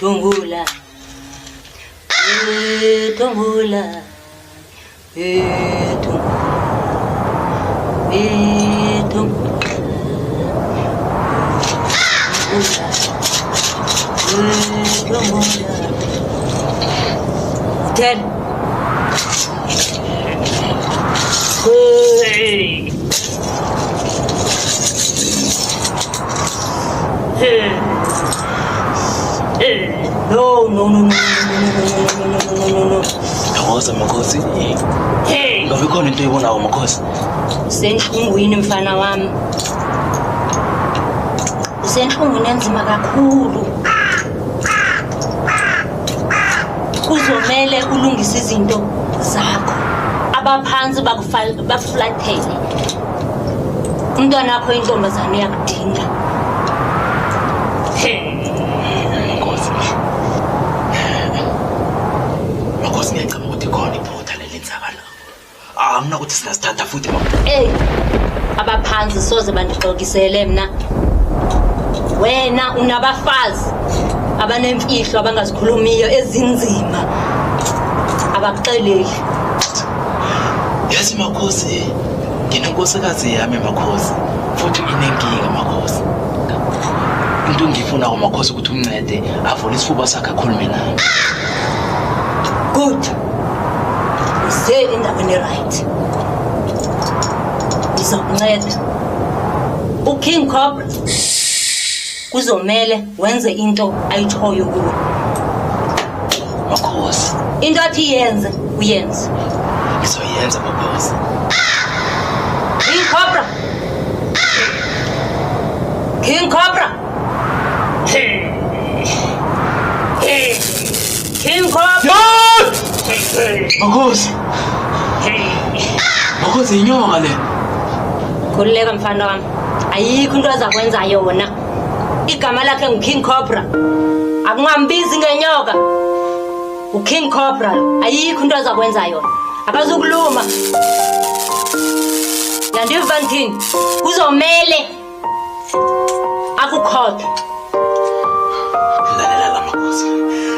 Tungula. Tungula. Ten. No. Thokoza makhosi. Ngabe khona into eyibonayo makhosi. Senhlungwini mfana wami. Senhlungwini enzima kakhulu. Kuzomela ulungise izinto zakho. Abaphansi bafulathele. Umntwana wakho intombazane yakudinga. Makhosi ngiyacela ukuthi khona iphutha lelenzakala. Angina ukuthi singasithatha futhi abaphansi soze bandixokisele mina. Wena unabafazi abanemfihlo abangazikhulumiyo ezinzima. Abakuxeleli. Yazi makhosi, nginenkosikazi yami makhosi, futhi inenkinga makhosi. Into engifuna makhosi ukuthi umncede avule isifuba sakhe akhulume naye. Good. Say endaweni right. Ngizokunceda. King Cobra kuzomela wenze into ayithoyo kuwe. Makhosi. Into athi yenze uyenze. Ngizoyenza makhosi. King Cobra. King Cobra. King Cobra. Makhosi. Makhosi inyoka le. Khululeka mfana wami. Ayikho into azakwenza yona. Igama lakhe nguKing Cobra. Akungambizi ngenyoka. uKing Cobra ayikho into azakwenza yona. Akazukuluma. Yandiva ngini? Kuzomela akukhothe. Lalela la makhosi.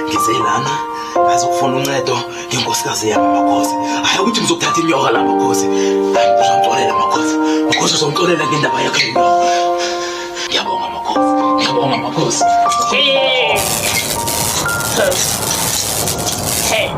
Ngizelana ngazokufuna uncedo ngenkosikazi yami makhosi. Hayi ukuthi ngizokuthatha inyoka la makhosi. Hayi uzongixolela makhosi. Makhosi uzongixolela ngendaba yakhe inyoka. Ngiyabonga makhosi. Ngiyabonga makhosi. Hey.